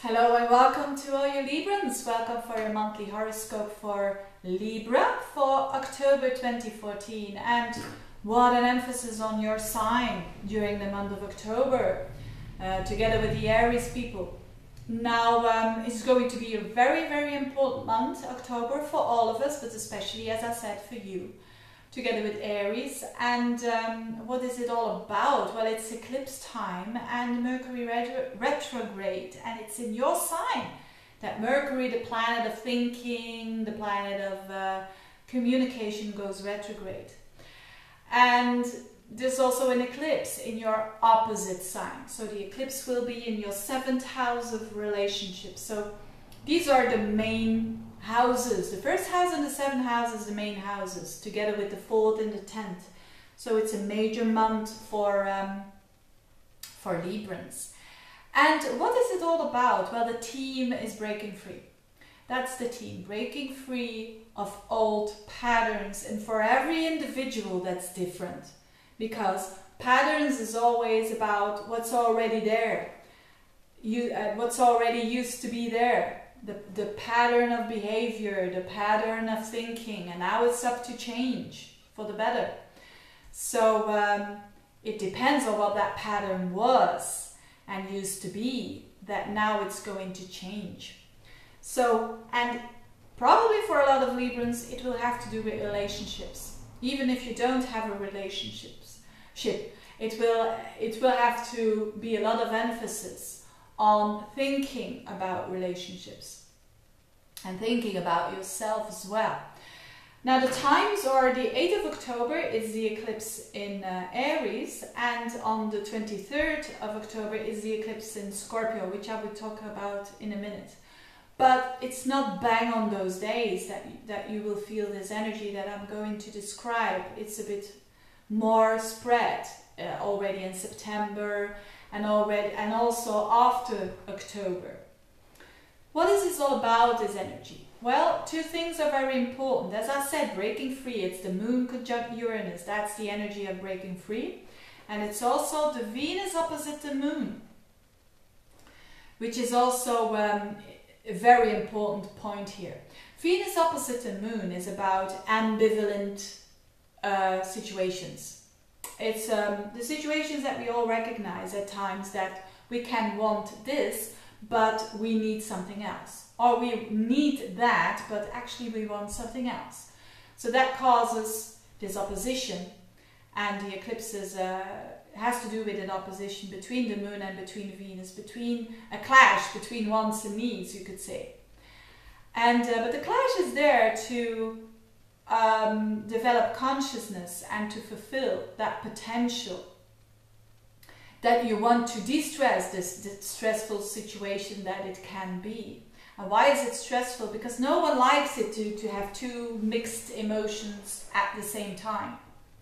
Hello and welcome to all you Librans. Welcome for your monthly horoscope for Libra for October 2014. And what an emphasis on your sign during the month of October, together with the Aries people. Now, it's going to be a very important month, October, for all of us, but especially, as I said, for you, together with Aries. And what is it all about? Well, it's eclipse time and Mercury retrograde, and it's in your sign that Mercury, the planet of thinking, the planet of communication, goes retrograde. And there's also an eclipse in your opposite sign. So the eclipse will be in your 7th house of relationships. So these are the main houses. The first house and the 7th house is the main houses, together with the 4th and the 10th. So it's a major month for Librans. And what is it all about? Well, the theme is breaking free. That's the theme, breaking free of old patterns. And for every individual, that's different, because patterns is always about what's already there, what's already used to be there. The pattern of behavior, the pattern of thinking, and now it's up to change for the better. So it depends on what that pattern was and used to be, that now it's going to change. So, and probably for a lot of Librans, it will have to do with relationships. Even if you don't have a relationship, it will have to be a lot of emphasis on thinking about relationships and thinking about yourself as well. Now the times are the 8th of October is the eclipse in Aries, and on the 23rd of October is the eclipse in Scorpio, which I will talk about in a minute. But it's not bang on those days that you will feel this energy that I'm going to describe. It's a bit more spread already in September and also after October. What is this all about, this energy? Well, two things are very important. As I said, breaking free, it's the moon conjunct Uranus. That's the energy of breaking free. And it's also the Venus opposite the moon, which is also a very important point here. Venus opposite the moon is about ambivalent situations. It's the situations that we all recognize at times, that we can want this, but we need something else. Or we need that, but actually we want something else. So that causes this opposition, and the eclipse has to do with an opposition between the moon and between Venus, between a clash between wants and needs, you could say. And but the clash is there to develop consciousness and to fulfill that potential that you want to de-stress this stressful situation that it can be. And why is it stressful? Because no one likes it to have two mixed emotions at the same time.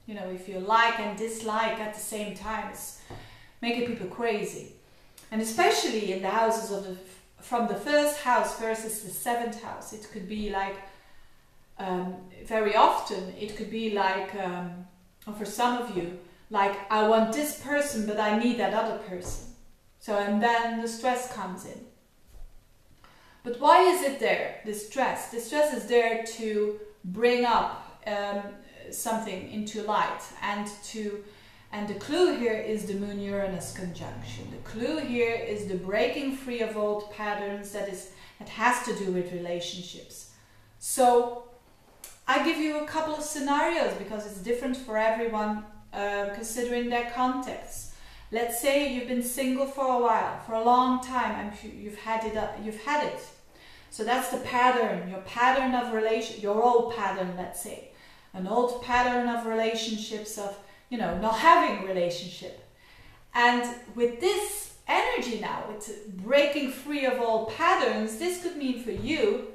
You know, if you like and dislike at the same time, it's making people crazy. And especially in the houses from the 1st house versus the 7th house, it could be like, very often it could be like, or for some of you, like, I want this person but I need that other person. So, and then the stress comes in. But why is it there, the stress? The stress is there to bring up something into light, and the clue here is the Moon-Uranus conjunction. The clue here is the breaking free of old patterns that has to do with relationships. So I give you a couple of scenarios because it's different for everyone, considering their context. Let's say you've been single for a while, for a long time, and you've had it. So that's the pattern, your pattern of relation, your old pattern, let's say. An old pattern of relationships, of, you know, not having a relationship. And with this energy now, with breaking free of old patterns, this could mean for you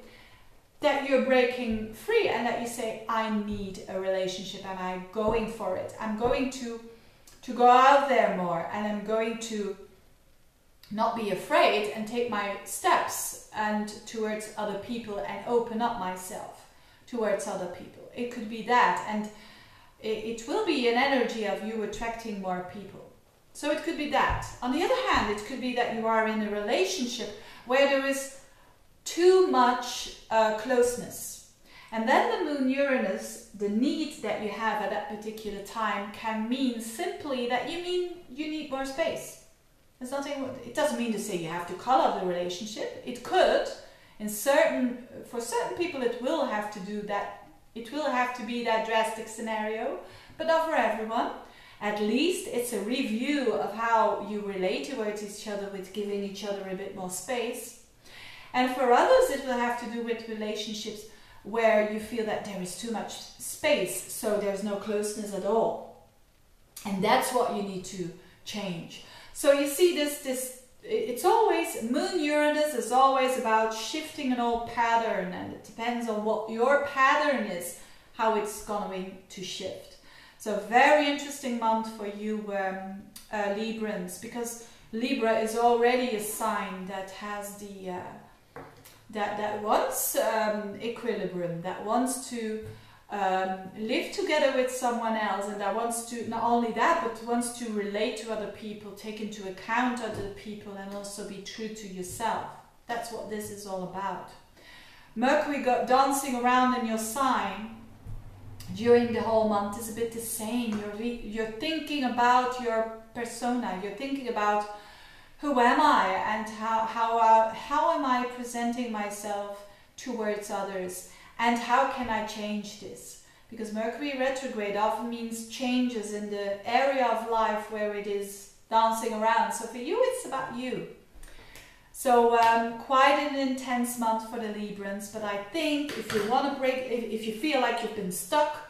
that you're breaking free and that you say, I need a relationship and I'm going for it. I'm going to go out there more, and I'm going to not be afraid and take my steps and towards other people and open up myself towards other people. It could be that, and it will be an energy of you attracting more people. So it could be that. On the other hand, it could be that you are in a relationship where there is too much closeness. And then the moon Uranus, the need that you have at that particular time can mean simply that you need more space. There's nothing, it doesn't mean to say you have to cut off the relationship. It could, for certain people it will have to do that. It will have to be that drastic scenario, but not for everyone. At least it's a review of how you relate towards each other with giving each other a bit more space. And for others it will have to do with relationships where you feel that there is too much space, so there's no closeness at all. And that's what you need to change. So you see it's always, Moon Uranus is always about shifting an old pattern, and it depends on what your pattern is, how it's going to shift. So very interesting month for you Librans, because Libra is already a sign that has the that wants equilibrium, that wants to live together with someone else, and that wants to, not only that, but wants to relate to other people, take into account other people, and also be true to yourself. That's what this is all about. Mercury dancing around in your sign during the whole month is a bit the same. You're thinking about your persona, you're thinking about who am I, and how am I presenting myself towards others, and how can I change this? Because Mercury retrograde often means changes in the area of life where it is dancing around. So for you, it's about you. So quite an intense month for the Librans, but I think if you want to break, if you feel like you've been stuck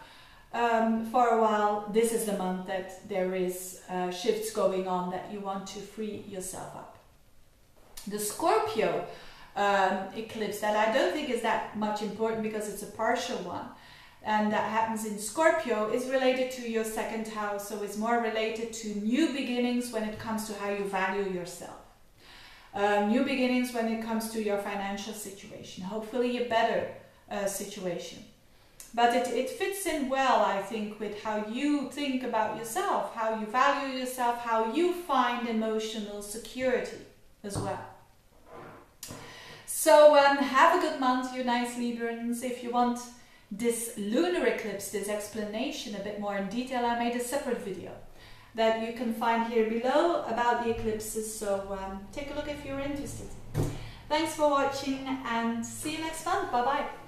for a while, this is the month that there is shifts going on, that you want to free yourself up. The Scorpio eclipse, that I don't think is that much important because it's a partial one, and that happens in Scorpio, is related to your second house, so it's more related to new beginnings when it comes to how you value yourself. New beginnings when it comes to your financial situation, hopefully a better situation. But it fits in well, I think, with how you think about yourself, how you value yourself, how you find emotional security as well. So have a good month, you nice Librans. If you want this lunar eclipse, this explanation a bit more in detail, I made a separate video that you can find here below about the eclipses, so take a look if you're interested. Thanks for watching, and see you next month. Bye bye.